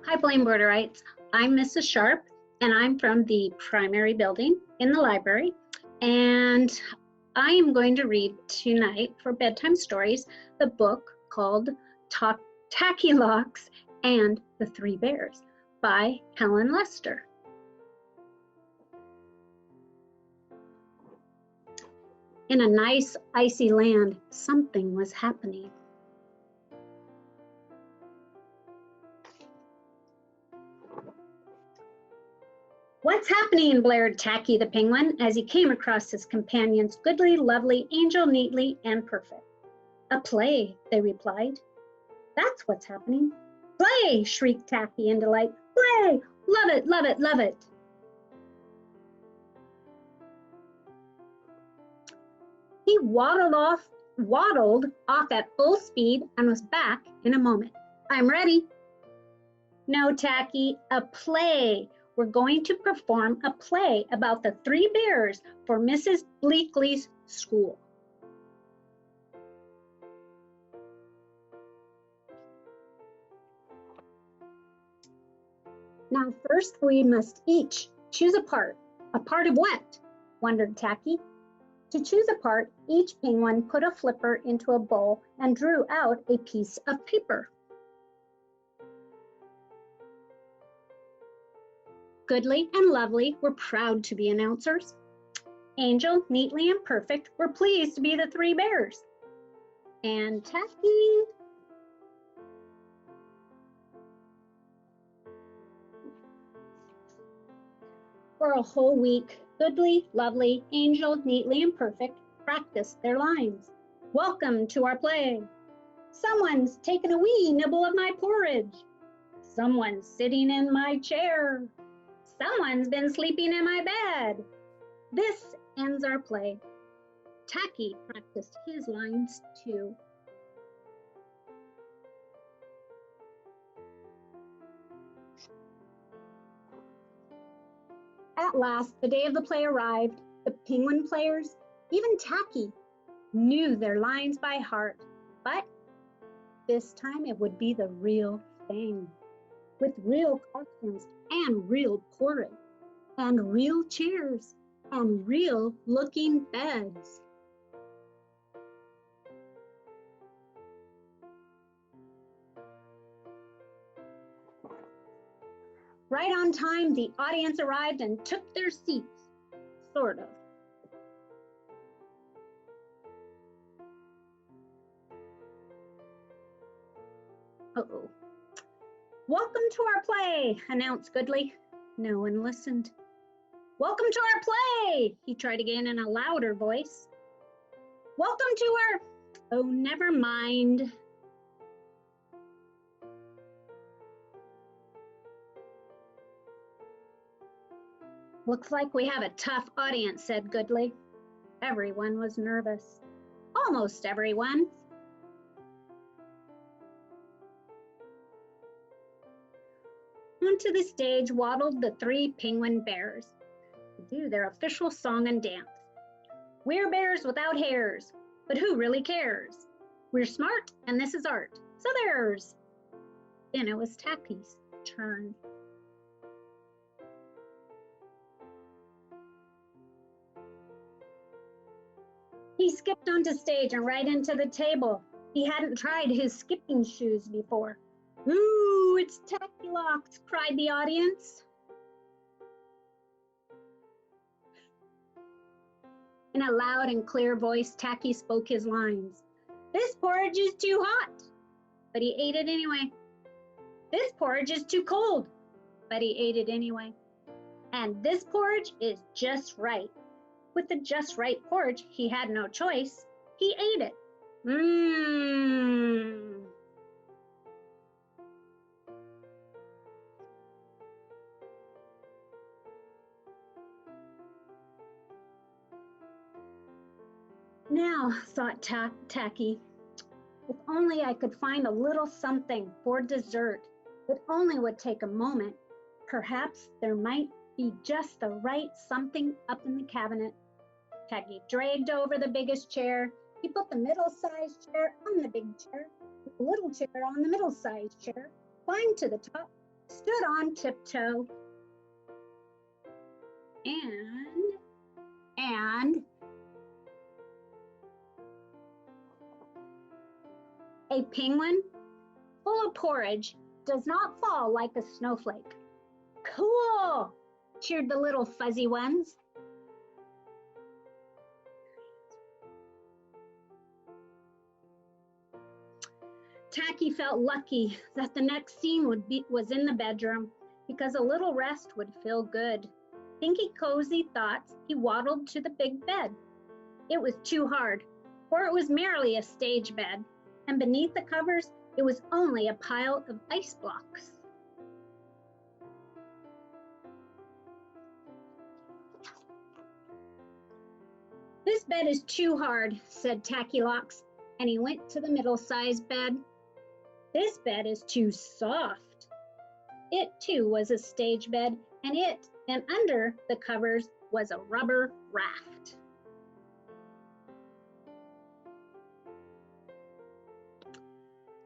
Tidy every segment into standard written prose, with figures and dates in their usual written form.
Hi, Borderites. I'm Mrs. Sharp, and I'm from the primary building in the library. And I am going to read tonight for bedtime stories the book called Tackylocks and the Three Bears by Helen Lester. In a nice, icy land, something was happening. "What's happening?" blared Tacky the penguin as he came across his companions, Goodly, Lovely, Angel, Neatly, and Perfect. "A play," they replied. "That's what's happening." "Play!" shrieked Tacky in delight. "Play! Love it, love it, love it!" He waddled off at full speed and was back in a moment. "I'm ready." "No, Tacky, a play. We're going to perform a play about the three bears for Mrs. Bleakley's school." "Now first we must each choose a part. A part of what?" wondered Tacky. To choose a part, each penguin put a flipper into a bowl and drew out a piece of paper. Goodly and Lovely were proud to be announcers. Angel, Neatly, and Perfect were pleased to be the three bears. And Tacky For a whole week, Goodly, Lovely, Angel, Neatly, and Perfect practiced their lines. "Welcome to our play." "Someone's taken a wee nibble of my porridge." "Someone's sitting in my chair." "Someone's been sleeping in my bed." This ends our play. Tacky practiced his lines too. At last, the day of the play arrived. The penguin players, even Tacky, knew their lines by heart. But this time it would be the real thing, with real costumes and real porridge and real chairs and real looking beds. Right on time, the audience arrived and took their seats, sort of. Uh-oh. "Welcome to our play," announced Goodly. No one listened. "Welcome to our play," he tried again in a louder voice. "Welcome to our..." "Oh, never mind." "Looks like we have a tough audience," said Goodly. Everyone was nervous. Almost everyone. Onto the stage waddled the three penguin bears to do their official song and dance. "We're bears without hairs, but who really cares? We're smart and this is art, so there's..." Then it was Tacky's turn. He skipped onto stage and right into the table. He hadn't tried his skipping shoes before. "Ooh, it's Tackylocks," cried the audience. In a loud and clear voice, Tacky spoke his lines. "This porridge is too hot," but he ate it anyway. "This porridge is too cold," but he ate it anyway. "And this porridge is just right." With the just right porridge, he had no choice. He ate it. Mmm. Now, thought Tacky, if only I could find a little something for dessert. It only would take a moment. Perhaps there might be just the right something up in the cabinet. Tacky dragged over the biggest chair. He put the middle-sized chair on the big chair, the little chair on the middle-sized chair, climbed to the top, stood on tiptoe, and a penguin full of porridge does not fall like a snowflake. Cool, cheered the little fuzzy ones. Tacky felt lucky that the next scene was in the bedroom, because a little rest would feel good. Thinking cozy thoughts, he waddled to the big bed. It was too hard, for it was merely a stage bed, and beneath the covers, it was only a pile of ice blocks. This bed is too hard, said Tackylocks, and he went to the middle-sized bed. This bed is too soft. It too was a stage bed, and under the covers was a rubber raft.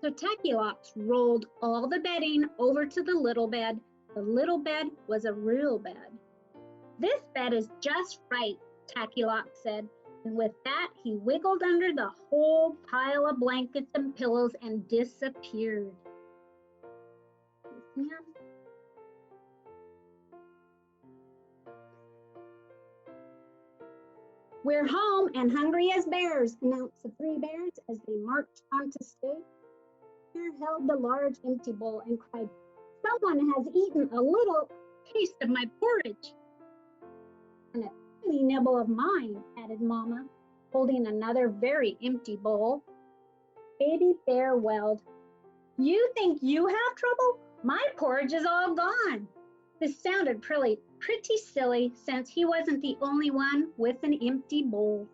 So Tackylock rolled all the bedding over to the little bed. The little bed was a real bed. This bed is just right, Tackylock said, and with that he wiggled under the whole pile of blankets and pillows and disappeared. We're home and hungry as bears, announced the three bears as they marched onto stage. Peter held the large empty bowl and cried, "Someone has eaten a little taste of my porridge." "And a tiny nibble of mine," added Mama, holding another very empty bowl. Baby Bear wailed, "You think you have trouble? My porridge is all gone." This sounded pretty silly, since he wasn't the only one with an empty bowl.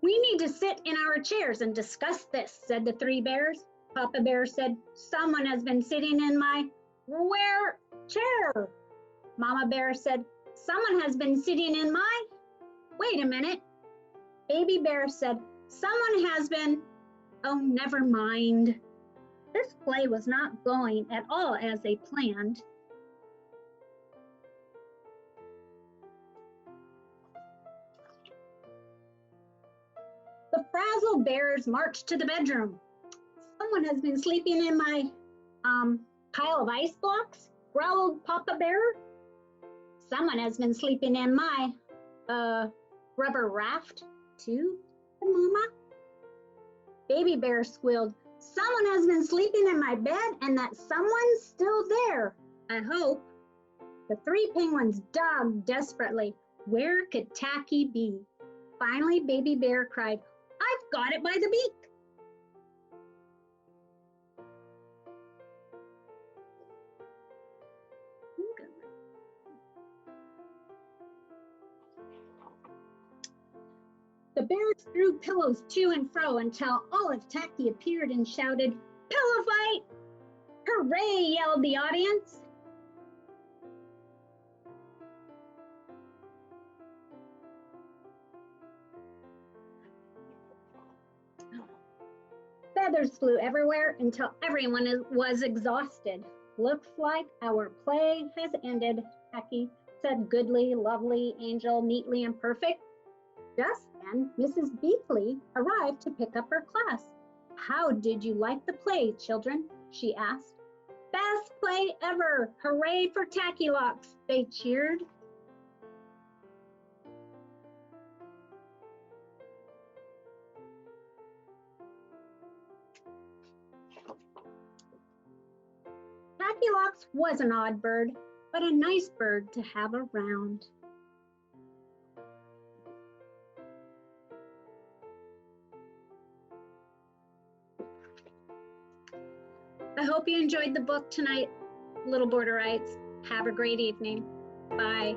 "We need to sit in our chairs and discuss this," said the three bears. Papa Bear said, "Someone has been sitting in my where chair." Mama Bear said, "Someone has been sitting in my..." "Wait a minute." Baby Bear said, "Someone has been..." "Oh, never mind." This play was not going at all as they planned. The frazzled bears marched to the bedroom. "Someone has been sleeping in my pile of ice blocks," growled Papa Bear. "Someone has been sleeping in my rubber raft too," said Mama. Baby Bear squealed, "Someone has been sleeping in my bed, and that someone's still there, I hope." The three penguins dug desperately. Where could Tacky be? Finally, Baby Bear cried, "I've got it by the beak." The bears threw pillows to and fro until all of Tacky appeared and shouted, "Pillow fight!" "Hooray!" yelled the audience. Feathers flew everywhere until everyone was exhausted. "Looks like our play has ended," Tacky said, "Goodly, lovely, angel, neatly, and perfect." Just then, Mrs. Beakley arrived to pick up her class. "How did you like the play, children?" she asked. "Best play ever! Hooray for Tackylocks!" they cheered. Tackylocks was an odd bird, but a nice bird to have around. I hope you enjoyed the book tonight, little Borderites. Have a great evening. Bye.